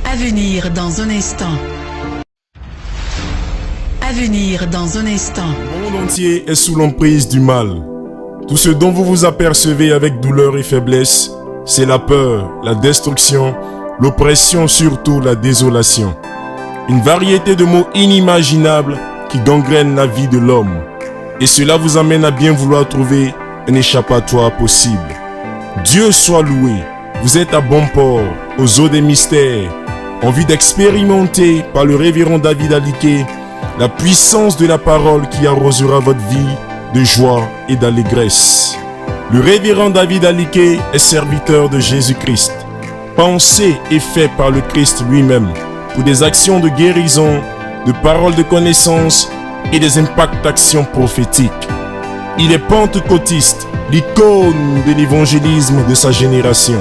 À venir dans un instant. À venir dans un instant. Le monde entier est sous l'emprise du mal. Tout ce dont vous vous apercevez avec douleur et faiblesse, c'est la peur, la destruction, l'oppression, surtout la désolation. Une variété de mots inimaginables qui gangrènent la vie de l'homme. Et cela vous amène à bien vouloir trouver un échappatoire possible. Dieu soit loué, vous êtes à bon port, aux eaux des mystères, envie d'expérimenter par le révérend David Aliké la puissance de la parole qui arrosera votre vie de joie et d'allégresse. Le révérend David Aliké est serviteur de Jésus-Christ, pensé et fait par le Christ lui-même pour des actions de guérison, de paroles de connaissance et des impacts d'actions prophétiques. Il est pentecôtiste, l'icône de l'évangélisme de sa génération.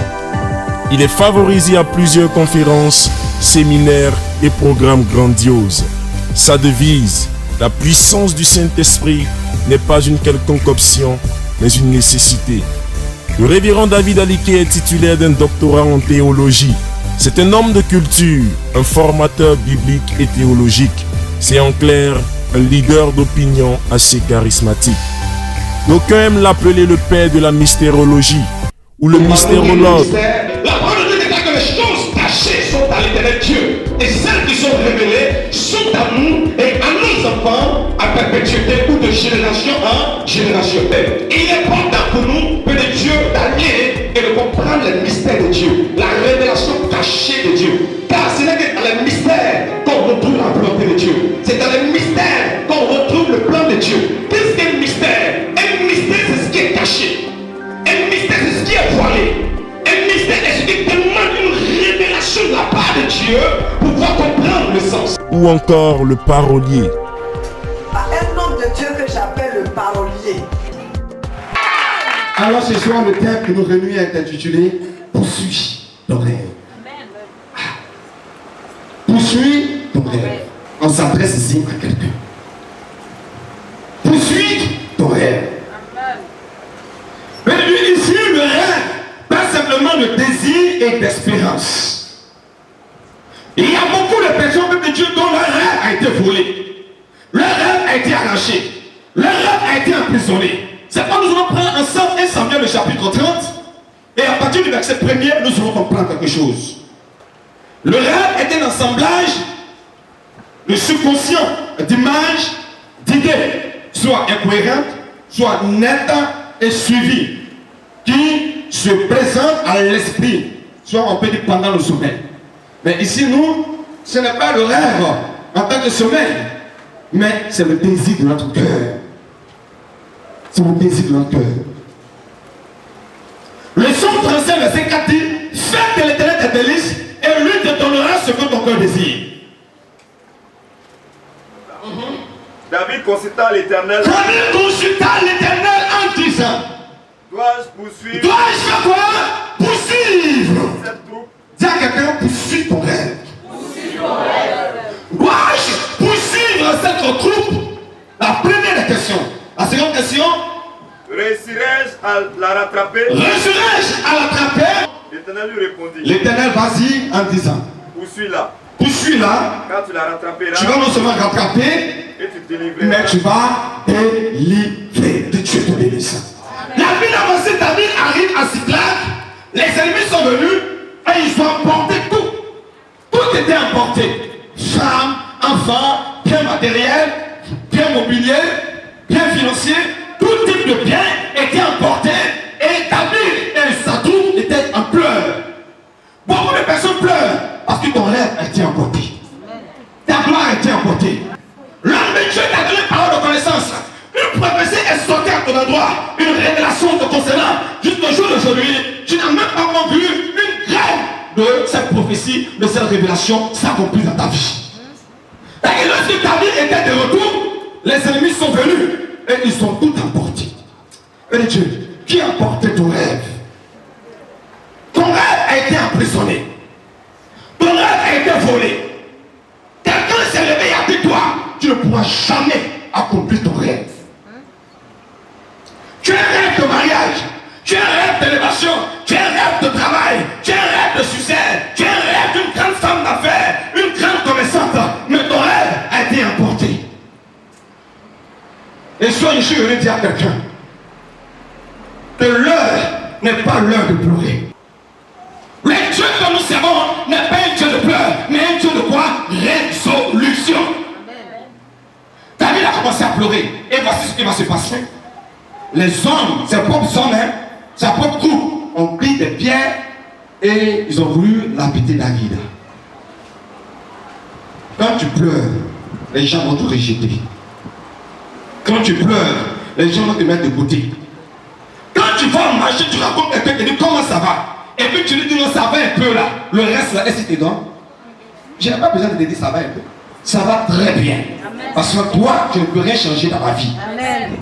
Il est favorisé à plusieurs conférences, séminaires et programmes grandioses. Sa devise, la puissance du Saint-Esprit, n'est pas une quelconque option, mais une nécessité. Le révérend David Aliké est titulaire d'un doctorat en théologie. C'est un homme de culture, un formateur biblique et théologique. C'est en clair un leader d'opinion assez charismatique. D'aucuns aiment l'appeler le père de la mystérologie ou le mystérologue. La parole de Dieu déclare que les choses cachées sont à l'éternel Dieu et celles qui sont révélées sont à nous et à nos enfants à perpétuité ou de génération en génération. Il est important pour nous, que de Dieu, d'allier et de comprendre les mystères de Dieu, la révélation cachée de Dieu. Car ce n'est que dans les mystères qu'on retrouve la volonté de Dieu. C'est dans les mystères qu'on retrouve le plan de Dieu. Qu'est-ce qu'un mystère? Un mystère, c'est ce qui est caché. Un mystère, c'est ce qui est voilé. Un mystère, c'est ce qui demande une révélation de la part de Dieu pour pouvoir comprendre le sens. Ou encore le parolier. Un homme de Dieu que j'appelle le parolier. Alors ce soir, le thème que nous réunissons est intitulé « Poursuis ton rêve ». Poursuis ton rêve. On s'adresse ici à quelqu'un. Poursuis ton rêve. Mais lui ici, le rêve, pas simplement de désir et d'espérance. Il y a beaucoup de personnes de Dieu dont leur rêve a été volé. Leur rêve a été arraché. Leur rêve a été emprisonné. C'est pourquoi nous allons prendre ensemble 1 Samuel le chapitre 30. Et à partir du verset 1er, nous allons comprendre quelque chose. Le rêve est un assemblage de subconscient, d'images, d'idées, soit incohérentes, soit nettes et suivies, qui se présentent à l'esprit, soit on peut dire pendant le sommeil. Mais ici, nous, ce n'est pas le rêve en tant que sommeil, mais c'est le désir de notre cœur. C'est le désir de notre cœur. Le psaume 35, verset 4 dit: fais de l'Éternel tes délices, et lui te donnera ce que ton cœur désire. David consulta l'Éternel. David consulta l'Éternel en disant: dois-je poursuivre? Dois-je faire quoi? Poursuivre. Cette troupe. Dis à quelqu'un: poursuis ton rêve. Dois-je poursuivre cette troupe? La première question. La seconde question: réussirai-je à la rattraper? réussirai-je à l'attraper? L'Éternel lui répondit: L'Éternel va-y en disant: poursuis-la. poursuis-la. Quand tu la rattraperas, Tu vas non seulement rattraper, et tu délivreras. mais tu vas délivrer. De Dieu te bénisse. La ville avancée, David arrive à Ziklag. Les ennemis sont venus et ils ont emporté tout. Tout était emporté. Femmes, enfants, biens matériels, biens mobiliers, biens financiers, tout type de biens était emporté. Et David et sa troupe étaient en pleurs. Beaucoup de personnes pleurent parce que ton rêve a été emporté. Ta gloire a été emportée. L'homme de Dieu t'a donné une parole de connaissance. Une prophétie est sortie à ton endroit. Une révélation te concernant. Jusqu'au jour d'aujourd'hui, tu n'as même pas encore vu une graine de cette prophétie, de cette révélation s'accomplir dans ta vie. Et lorsque David était de retour, les ennemis sont venus et ils ont tout emporté. Et Dieu, qui a emporté ton rêve? Ton rêve a été emprisonné. Ton rêve a été volé. Quelqu'un s'est réveillé avec toi. Tu ne pourras jamais accomplir ton rêve. Tu as un rêve de mariage. Tu as un rêve d'élévation. Tu as un rêve de travail. Tu as un rêve de succès. Tu as un rêve d'une grande femme d'affaires. je suis venu dire à quelqu'un que l'heure n'est pas l'heure de pleurer. Le Dieu que nous servons n'est pas un Dieu de pleurs, mais un Dieu de quoi? Résolution. David a commencé à pleurer. Et voici ce qui va se passer. Les hommes, ses propres hommes, sa propre troupe, ont pris des pierres et ils ont voulu lapider David. Quand tu pleures, les gens vont te rejeter. Quand tu pleures, les gens vont te mettre de côté. Quand tu vas marcher, tu racontes quelqu'un qui dit comment ça va. Et puis tu lui dis non, ça va un peu là. Le reste là, est-ce qu'il te donne? Je n'ai pas besoin de te dire ça va un peu. Ça va très bien. Amen. Parce que toi, tu ne peux rien changer dans ma vie. Amen.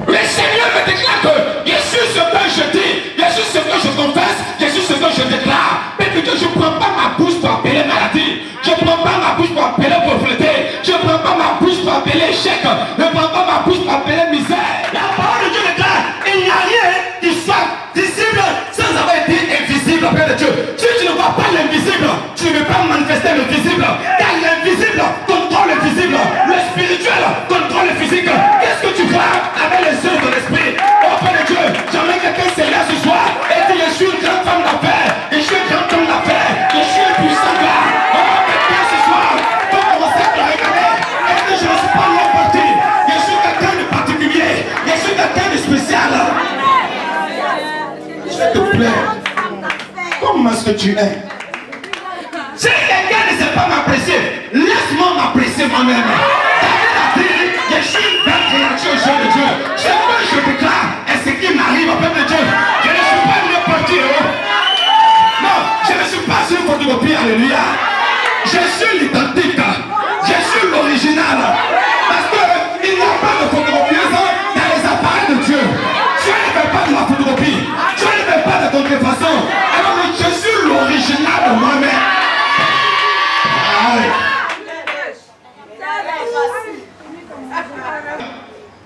Le Seigneur me déclare que je suis ce que je dis, je suis ce que je confesse, je suis ce que je déclare. Mais que je ne prends pas ma bouche pour appeler maladie. Je ne prends pas ma bouche pour appeler pauvreté. Je ne prends pas ma bouche pour appeler échec. Je ne prends pas ma bouche pour appeler misère. La parole de Dieu déclare, il n'y a rien qui soit visible sans avoir été invisible auprès de Dieu. Si tu ne vois pas l'invisible, tu ne veux pas manifester le visible. Car l'invisible contrôle le visible. Le spirituel contrôle le physique. Qu'est-ce que tu feras avec les yeux de l'esprit auprès de Dieu? J'aimerais que quelqu'un s'élève ce soir et dit je suis une grande femme d'affaires, je suis un grand homme d'affaires, je suis un puissant gars. Quelqu'un ce soir peut commencer à te regarder et dire je ne suis pas n'importe qui. Je suis quelqu'un de particulier. Je suis quelqu'un de spécial. S'il te plaît, comment est-ce que tu es? Si quelqu'un ne sait pas m'apprécier, laisse-moi m'apprécier moi-même. David a dit, je suis une belle créature au jeu de Dieu. Ce que je déclare et ce qui m'arrive au peuple de Dieu. Je ne suis pas n'importe qui. Non, je ne suis pas une photocopie, alléluia. Je suis l'identique. Je suis l'original. Parce qu'il n'y a pas de photocopieuse dans les appareils de Dieu. Dieu ne fait pas de la photocopie. Dieu ne fait pas de contrefaçon. Alors je suis l'original de moi-même.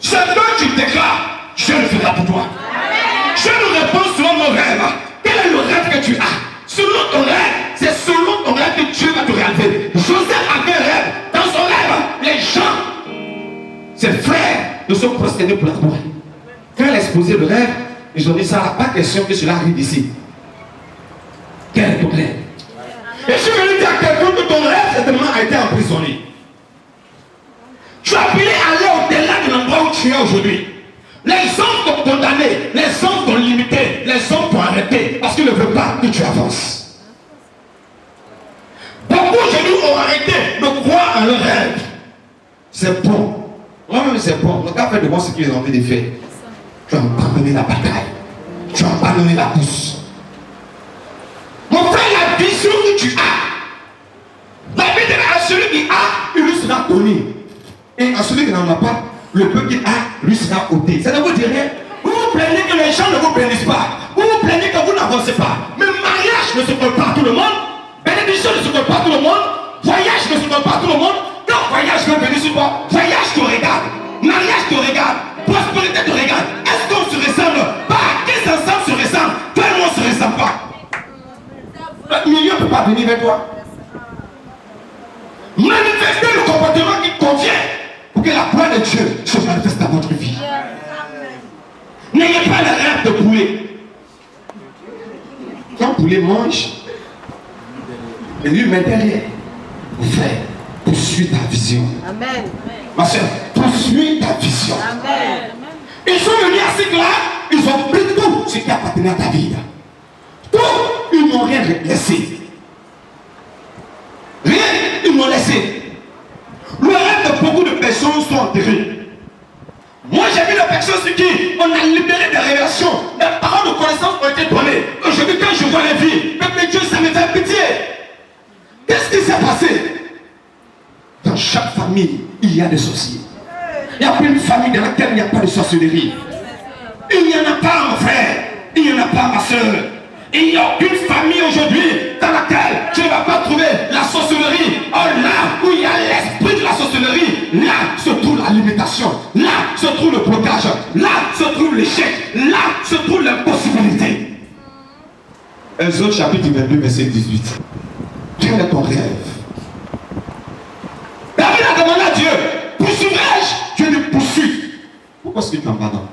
Ce que tu déclares, Dieu le fera pour toi. Dieu nous répond selon nos rêves. Quel est le rêve que tu as? Selon ton rêve, c'est selon ton rêve que Dieu va te réaliser. Joseph avait un rêve. Dans son rêve, les gens, ses frères, ne sont prosternés pour l'adorer. Quand elle a exposé le rêve, ils ont dit ça n'a pas question que cela arrive ici. Quel est ton rêve? Et je suis venu dire à quelqu'un que ton rêve certainement a été emprisonné. Tu as pu aller au-delà de l'endroit où tu es aujourd'hui. Les hommes t'ont condamné, les hommes t'ont limité, les hommes t'ont arrêté parce qu'ils ne veulent pas que tu avances. Beaucoup aujourd'hui ont arrêté de croire en leur rêve. C'est bon. Moi-même c'est bon. Le gars fait de moi ce qu'ils ont envie de faire. Tu as abandonné la bataille. Tu as abandonné la course. Mon frère, la vision que tu as, la vie de celui qui a, il lui sera connu. Et à celui qui n'en a pas, le peu qu'il a, lui sera ôté. Ça ne vous dit rien. Vous vous plaignez que les gens ne vous bénissent pas. Vous vous plaignez que vous n'avancez pas. Mais mariage ne se colle pas à tout le monde. Bénédiction ne se colle pas à tout le monde. Voyage ne se colle pas à tout le monde. Quand voyage ne bénisse pas, voyage te regarde. Mariage te regarde. Prospérité te regarde. Est-ce qu'on se ressemble? Pas. Qu'est-ce ensemble se ressemble? Toi et moi on ne se ressemble pas. Le milieu ne peut pas venir vers toi. Manifestez le comportement qui convient pour que la gloire de Dieu se manifeste dans votre vie. N'ayez pas le rêve de poulet. Quand poulet mange, et lui met derrière. Frère, poursuis ta vision. Amen. Ma soeur, poursuis ta vision. Amen. Ils sont venus à ce là, ils ont pris tout ce qui appartenait à ta vie. Tout, ils n'ont rien laissé. Rien, ils m'ont laissé. Le rêve de beaucoup de personnes sont enterrées. Moi j'ai vu des personnes sur qui on a libéré des révélations, des paroles de connaissance ont été données. Aujourd'hui quand je vois les vies, peuple Dieu, ça me fait pitié. Qu'est-ce qui s'est passé? Dans chaque famille, il y a des sorciers. Il n'y a pas une famille dans laquelle il n'y a pas de sorcellerie. Il n'y en a pas, mon frère. Il n'y en a pas, ma soeur. Il n'y a aucune famille aujourd'hui dans laquelle tu ne vas pas trouver la sorcellerie. Oh, là où il y a l'esprit de la sorcellerie, là se trouve la limitation. Là se trouve le blocage. Là se trouve l'échec. Là se trouve l'impossibilité. Exode chapitre 22, verset 18. Quel est ton rêve? David a demandé à Dieu, poursuivrai-je? Dieu lui poursuit. pourquoi est-ce que tu en pardonnes?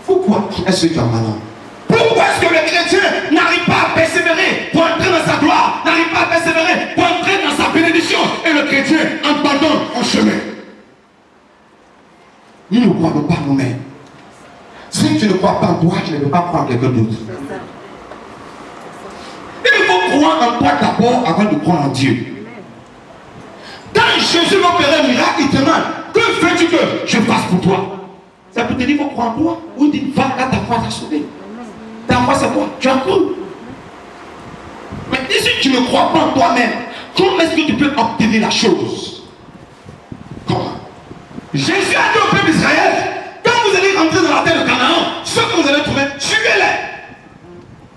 Pourquoi est-ce que tu en pardonnes? Pourquoi est-ce que le chrétien n'arrive pas à persévérer pour entrer dans sa gloire, n'arrive pas à persévérer pour entrer dans sa bénédiction, et le chrétien abandonne en chemin? Nous ne croyons pas nous-mêmes. Si tu ne crois pas en toi, tu ne peux pas croire en quelqu'un d'autre. Il faut croire en toi d'abord avant de croire en Dieu. Quand Jésus va opérer un miracle, il te demande, que veux-tu que je fasse pour toi? Ça peut te dire, il faut croire en toi. Ou il dit, va là, ta foi t'a sauvé. Ta foi, c'est quoi? Tu as cru. Mais si tu ne crois pas en toi-même, comment est-ce que tu peux obtenir la chose? Comment? Jésus a dit au peuple d'Israël, quand vous allez rentrer dans la terre de Canaan, ceux que vous allez trouver, tuez-les.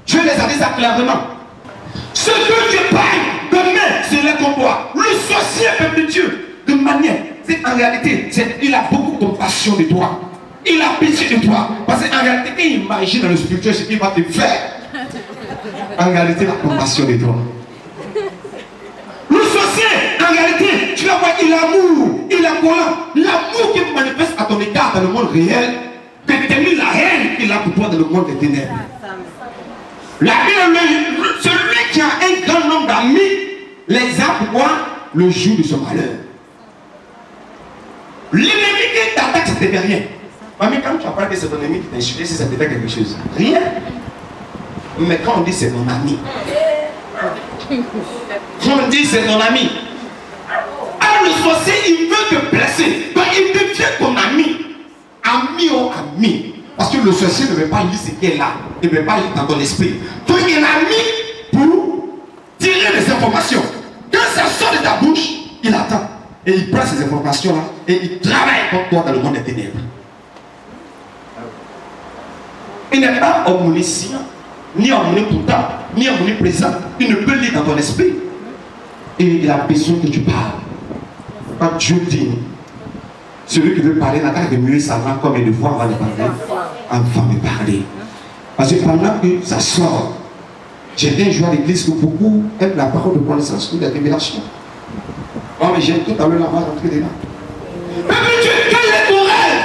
Dieu les a dit ça clairement. Ce que Dieu paye demain, c'est les combats. Le sorcier, peuple de Dieu, de manière, c'est en réalité, il a beaucoup de compassion de toi. Il a pitié de toi. Parce qu'en réalité, il imagine dans le spirituel ce qu'il va te faire. En réalité, il a compassion de toi. Le sorcier, en réalité, tu vas voir, il a l'amour, il a collant. L'amour qu'il manifeste à ton égard dans le monde réel détermine la haine qu'il a pour toi dans le monde des ténèbres. La Bible, celui qui a un grand nombre d'amis, les a pour moi le jour de son malheur. L'ennemi qui t'attaque, ça ne te fait rien. Mais quand tu apprends que c'est ton ennemi qui t'a insulté, si ça te fait quelque chose, rien. Mais quand on dit c'est mon ami, quand on dit c'est ton ami, alors le sorcier, il veut te blesser. Donc il devient ton ami. Ami ou ami. Parce que le sorcier ne veut pas lire ce qui est là. Il ne veut pas lire dans ton esprit. Donc il a mis pour tirer les informations. Quand ça sort de ta bouche, il attend. Et il prend ces informations-là et il travaille comme toi dans le monde des ténèbres. Il n'est pas omniscient, ni omnipotent, ni omniprésent. Il ne peut lire dans ton esprit. Et il a besoin que tu parles. Quand Dieu dit, celui qui veut parler n'a qu'à remuer sa langue comme il le voit avant de parler. Enfin me parler. Parce que pendant que ça sort, j'ai bien joué à l'église que beaucoup aiment la parole de connaissance ou la révélation. Oh, mais j'aime tout à l'heure là-bas rentrer dedans. Mais Dieu, quel est ton rêve?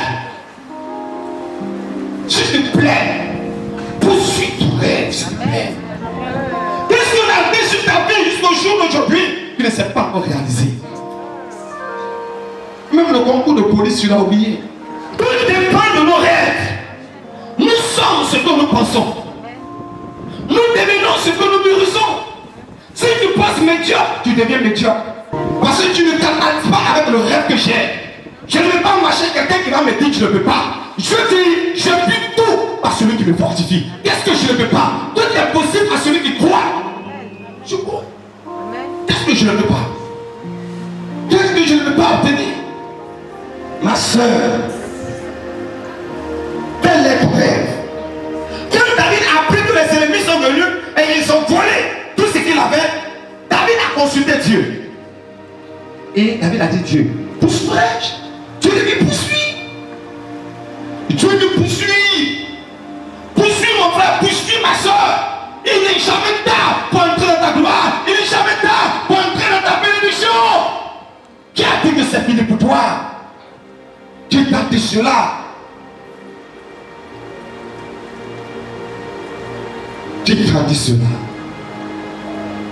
S'il te plaît, poursuis ton rêve, s'il te plaît. Qu'est-ce qu'on a fait sur ta vie jusqu'au jour d'aujourd'hui? Tu ne sais pas encore réaliser. Même le concours de police, tu l'as oublié. Tout dépend de nos rêves. Nous sommes ce que nous pensons. Nous devenons ce que nous mûrissons. Si tu passes médiocre, tu deviens médiocre. Parce que tu ne t'analyses pas avec le rêve que j'ai. Je ne vais pas marcher quelqu'un qui va me dire que je ne peux pas. Je dis, je vis tout par celui qui me fortifie. Qu'est-ce que je ne peux pas? Tout est possible à celui qui croit. Je crois. Qu'est-ce que je ne peux pas? Qu'est-ce que je ne peux pas obtenir? Ma soeur, quel est ton rêve? Quand David a appris que les ennemis sont venus et ils ont volé tout ce qu'il avait, David a consulté Dieu. Et David a dit, Dieu, poursuis-je? Dieu lui dit, poursuis. Dieu lui poursuit. Poursuis mon frère, poursuis ma soeur. Il n'est jamais tard pour entrer dans ta gloire. Il n'est jamais tard pour entrer dans ta bénédiction. Qui a dit que c'est fini pour toi? Dieu t'a dit cela. Dieu t'a dit cela.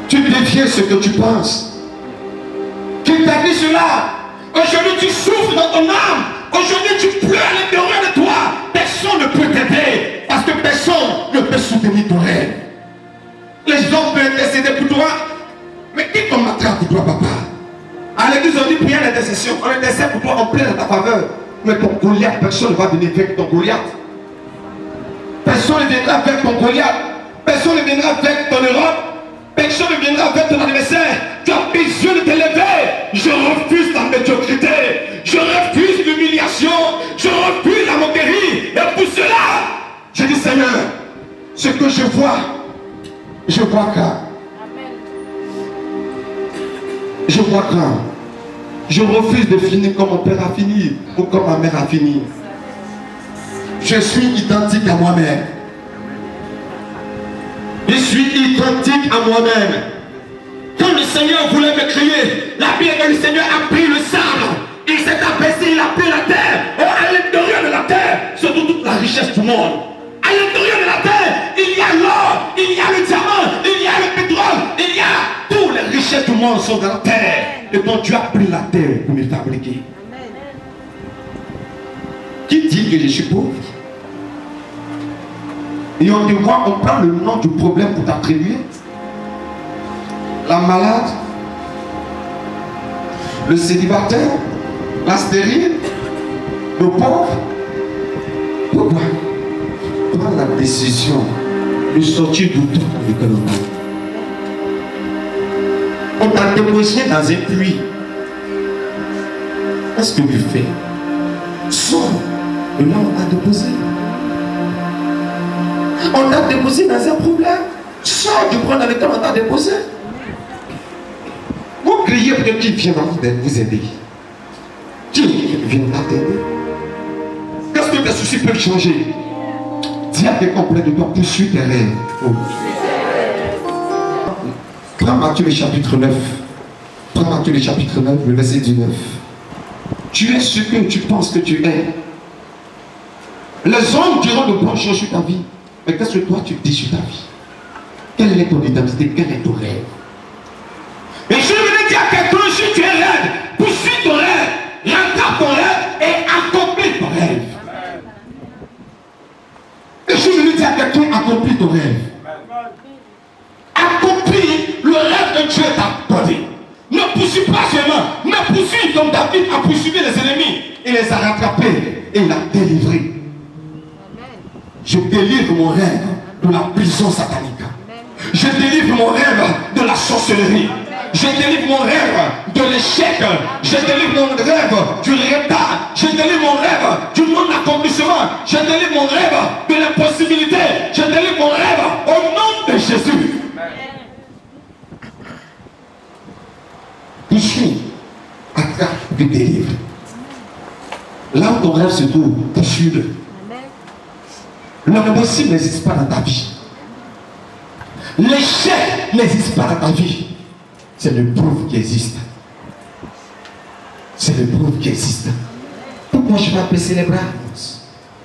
Tu deviens ce que tu penses. Dieu t'a dit cela. Aujourd'hui tu souffres dans ton âme. Aujourd'hui tu pleures à l'intérieur de toi. Personne ne peut t'aider. Parce que personne ne peut soutenir ton rêve. Les gens peuvent intercéder pour toi. Mais qui t'en m'attrape pour toi, papa? À l'église on dit prière d'intercession. On intercède pour toi, on plaît dans ta faveur. Mais ton Goliath, personne ne va venir avec ton Goliath. Personne ne viendra avec ton Goliath. Personne ne viendra avec ton Europe. Personne ne viendra avec ton adversaire. Tu as besoin de t'élever. Je refuse la médiocrité. Je refuse l'humiliation. Je refuse la moquerie. Et pour cela, je dis Seigneur, ce que je vois grand. Je vois grand. Je refuse de finir comme mon père a fini ou comme ma mère a fini. Je suis identique à moi-même. Je suis identique à moi-même. Quand le Seigneur voulait me créer, la Bible, le Seigneur a pris le sabre Il s'est abaissé, il a pris la terre. Et à l'intérieur de la terre, se trouve toute la richesse du monde. À l'intérieur de la terre, il y a l'or, il y a le diamant, il y a le pétrole, il y a toutes les richesses du monde sont dans la terre. Et donc tu as pris la terre pour me fabriquer. Qui dit que je suis pauvre? Et on te voit, on prend le nom du problème pour t'attribuer. La malade, le célibataire, la stérile, le pauvre. Pourquoi? Prends la décision de sortir du tout avec le monde. On t'a déposé dans un puits. Qu'est-ce que tu fais? Sors. Et là, on t'a déposé. On t'a déposé dans un problème. Sors du point dans lequel on t'a déposé. Vous criez pour que qui vient vous aider. Qui vient t'aider? Qu'est-ce que tes soucis peuvent changer? Dis à quelqu'un auprès de toi, poursuis tes rêves. Oh. Prends Matthieu le chapitre 9. Prends Matthieu le chapitre 9, le verset 19. Tu es ce que tu penses que tu es. Les hommes diront de bonnes choses sur ta vie. Mais qu'est-ce que toi tu dis sur ta vie? Quelle est ton identité? Quel est ton rêve? Et je veux dire à quelqu'un, si tu es raide, poursuis ton rêve, rattrape ton rêve et accomplis ton rêve. Et je veux dire à quelqu'un, accomplis ton rêve. Accomplis le rêve que Dieu t'a donné. Ne poursuis pas seulement, mais poursuis comme David a poursuivi les ennemis. Il les a rattrapés et il a délivré. Je délivre mon rêve de la prison satanique. Je délivre mon rêve de la sorcellerie. Je délivre mon rêve de l'échec. Je délivre mon rêve du retard. Je délivre mon rêve du non-accomplissement. Je délivre mon rêve de l'impossibilité. Je délivre mon rêve au nom de Jésus. Poursuis, attrape et délivre. Là où ton rêve se trouve, poursuis-le. L'impossible n'existe pas dans ta vie. L'échec n'existe pas dans ta vie. C'est le pauvre qui existe. C'est le pauvre qui existe. Pourquoi je vais baisser les bras?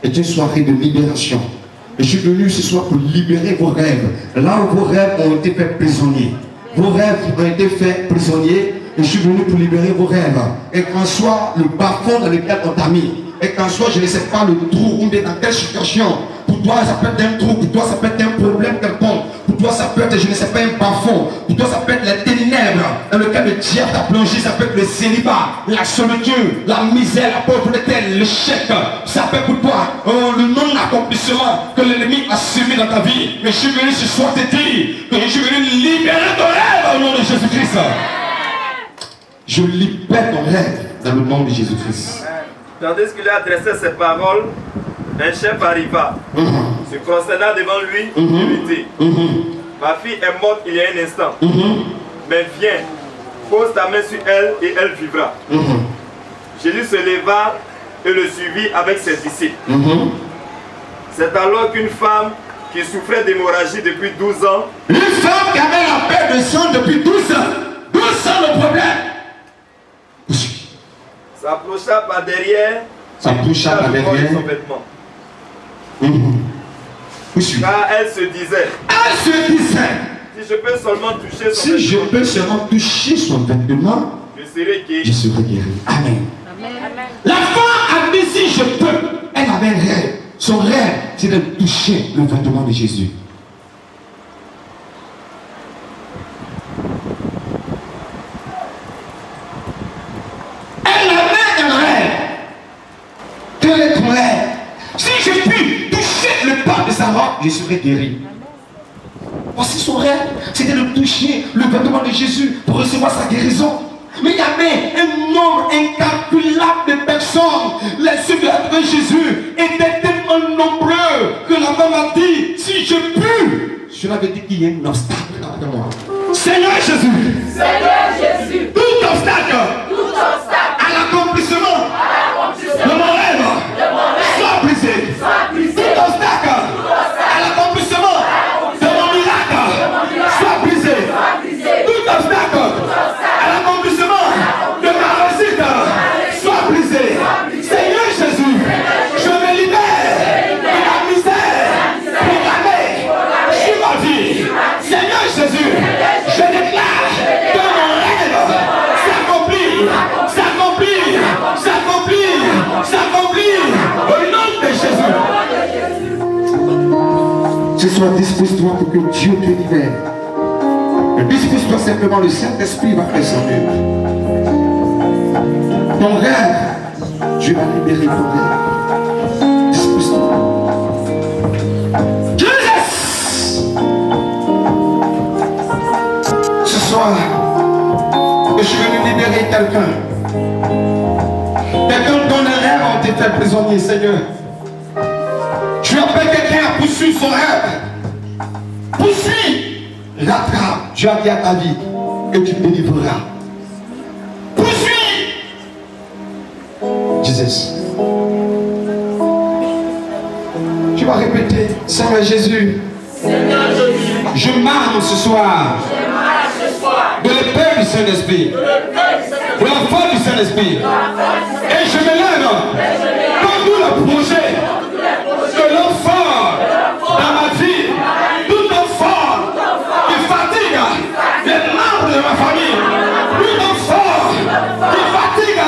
C'est une soirée de libération. Et je suis venu ce soir pour libérer vos rêves. Là où vos rêves ont été faits prisonniers. Vos rêves ont été faits prisonniers. Et je suis venu pour libérer vos rêves. Et qu'en soit le bas-fond dans lequel on t'a mis. Et qu'en soit, je ne sais pas, le trou ou bien dans quelle situation. Pour toi, ça peut être un trou. Pour toi, ça peut être un problème quelconque. Pour toi, ça peut être, je ne sais pas, un bas-fond. Pour toi, ça peut être les ténèbres dans lequel le diable t'a plongé. Ça peut être le célibat, la solitude, la misère, la pauvreté, l'échec. Ça peut être pour toi le non-accomplissement que l'ennemi a semé dans ta vie. Mais je suis venu ce soir te dire que je suis venu libérer ton rêve au nom de Jésus-Christ. Je libère ton rêve dans le nom de Jésus-Christ. Tandis qu'il a adressé ces paroles, un chef arriva, se prosterna devant lui et lui dit, ma fille est morte il y a un instant, mais viens, pose ta main sur elle et elle vivra. Jésus se leva et le suivit avec ses disciples. C'est alors qu'une femme qui souffrait d'hémorragie depuis 12 ans, une femme qui avait la perte de sang depuis 12 ans, 12 ans le problème, s'approcha par derrière, son vêtement. Car elle se disait, si je peux seulement toucher son vêtement, si je peux seulement toucher son vêtement, je serai guéri. Je serai guéri. Amen. La femme a dit si je peux. Elle avait un rêve. Son rêve, c'est de toucher le vêtement de Jésus. Elle avait un rêve. Quel est ton rêve? Si je puis toucher le pas de sa robe, je serai guéri. Voici son rêve, c'était de toucher le vêtement de Jésus pour recevoir sa guérison. Mais il y avait un nombre incalculable de personnes. Les suiveurs de Jésus étaient tellement nombreux que la femme a dit, si je puis, cela veut dire qu'il y a un obstacle dans moi. Seigneur Jésus, tout obstacle à l'accomplissement de mon rêve soit brisé. Tout obstacle à l'accomplissement de mon miracle soit brisé. Tout obstacle à l'accomplissement de ma réussite soit soir, dispose-toi pour que Dieu te libère. Dispose-toi simplement, le Saint-Esprit va faire son œuvre. Ton rêve, Dieu va libérer ton rêve. Dispose-toi. Jesus! Ce soir, je suis venu libérer quelqu'un. Quelqu'un dont les rêves ont été faits prisonniers, Seigneur. Tu appelles quelqu'un à poursuivre son rêve. Poursuis! Rattrape. Tu as dit à ta vie que tu te délivreras. Poursuis! Jesus. Tu vas répéter, Seigneur Jésus. Je marche ce soir. De l'épée du Saint-Esprit. De la force du Saint-Esprit. Et je me lève dans tout le projet de l'homme fort dans ma vie. Tout homme fort qui fatigue les membres de ma famille. Tout homme fort qui fatigue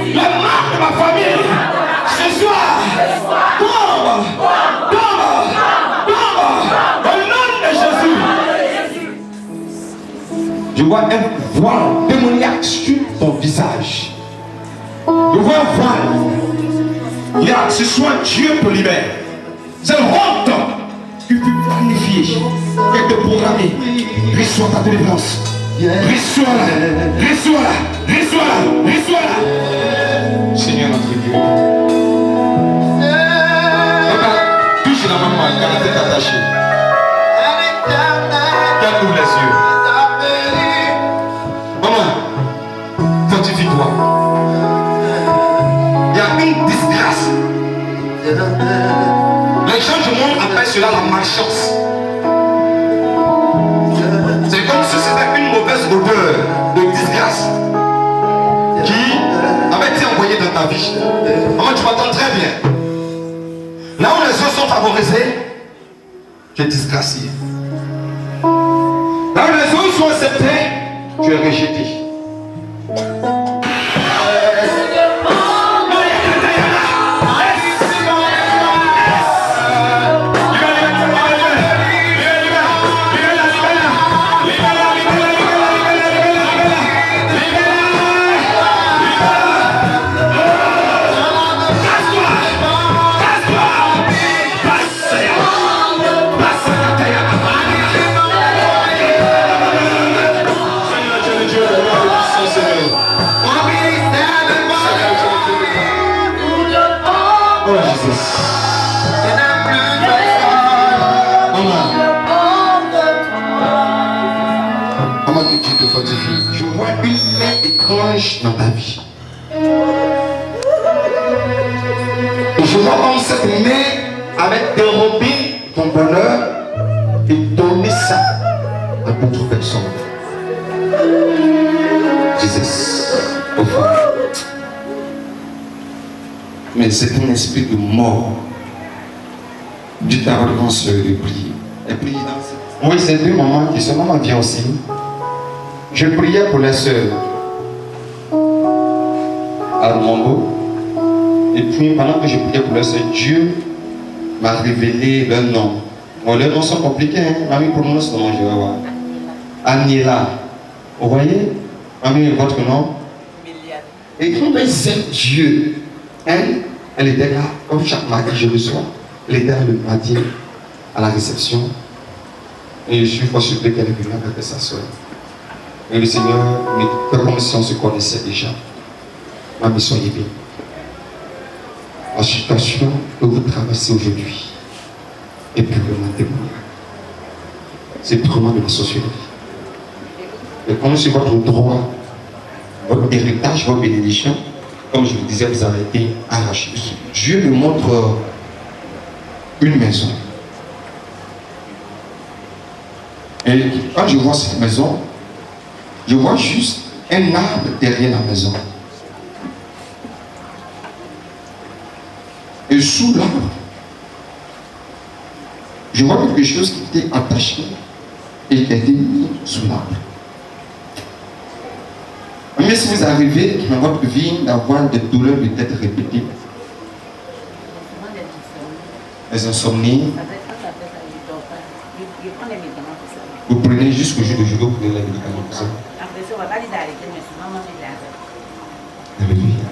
les membres de ma famille. Ce soir, tombe, tombe, tombe, au nom de Jésus. Je vois un voile démoniaque sur ton visage. Je vois un voile. Regarde, ce soir, Dieu te libère. C'est honte que tu peux planifier et te programmer. Reçois ta délivrance. Reçois-la. Reçois-la. Reçois-la. Reçois-la. Seigneur notre Dieu. Regarde, touche la maman quand la tête attachée. Qu'elle ouvre les yeux. Maman, fortifie-toi. Il y a une disgrâce. Les gens du monde appellent cela la malchance. C'est comme si c'était une mauvaise odeur de disgrâce qui avait été envoyée dans ta vie. Maman, tu m'entends très bien. Là où les autres sont favorisés, tu es disgracié. Là où les autres sont acceptés, tu es rejeté. Je vois une main étrange dans ta vie. Et je vois comme cette main avait dérobé ton bonheur et donné ça à d'autres personnes. Jesus, au fond. Mais c'est un esprit de mort. Du talent se prie. Et puis, oui, c'est deux mamans qui sont maman vient aussi. Je priais pour les sœurs à Mongo. Et puis, pendant que je priais pour les sœurs, Dieu m'a révélé leur nom. Bon, leurs noms sont compliqués, hein. Mamie, prononce comment je vais voir. Aniela. Vous voyez? Mamie, votre nom? Et quand elles aiment Dieu, elle était là, comme chaque mardi, je reçois. Elle était là le mardi à la réception. Et je suis fort surpris qu'elle est venue avec sa soeur. Et le Seigneur me dit comme si on se connaissait déjà. Ma mission est bien. La situation que vous traversez aujourd'hui est purement démoniaque. C'est purement de la sorcellerie. Et comme c'est votre droit, votre héritage, votre bénédiction, comme je vous disais, vous avez été arrachés. Dieu me montre une maison. Et quand je vois cette maison, je vois juste un arbre derrière la maison. Et sous l'arbre, je vois quelque chose qui était attaché et qui a été mis sous l'arbre. Mais si vous arrivez dans votre vie d'avoir des douleurs de tête répétées, les insomnies, Vous prenez jusqu'au jour d'aujourd'hui, vous prenez les médicaments pour ça. Alléluia.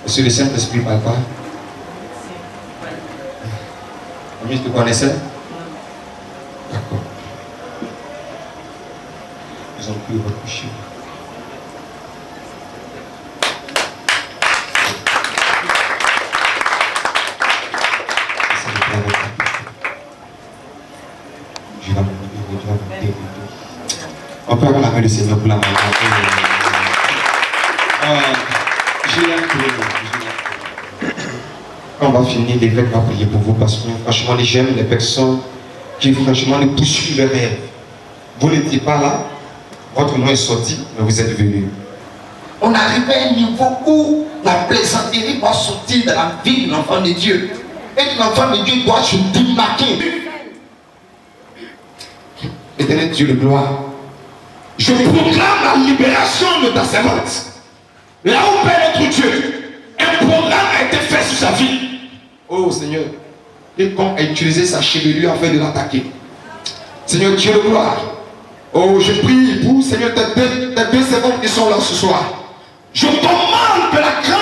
Est-ce que le Saint-Esprit parle pas? Ami, tu connaissais? D'accord. Nous allons plus votre coucher. Je vais monter. On peut avoir la main du Seigneur pour la main. Quand on va finir, l'évêque va prier pour vous parce que franchement, j'aime les personnes qui franchement ne poursuivent les rêves. Vous n'étiez pas là, votre nom est sorti, mais vous êtes venu. On arrive à un niveau où la plaisanterie doit sortir de la vie de l'enfant de Dieu. Et l'enfant de Dieu doit se démarquer. Éternel Dieu de gloire, je proclame la libération de ta servante. Là où Père notre Dieu, un programme a été fait sur sa vie. Oh Seigneur, quelqu'un a utilisé sa chevelure afin de l'attaquer. Seigneur Dieu de gloire, oh je prie pour Seigneur tes deux servantes qui sont là ce soir. Je commande que la grande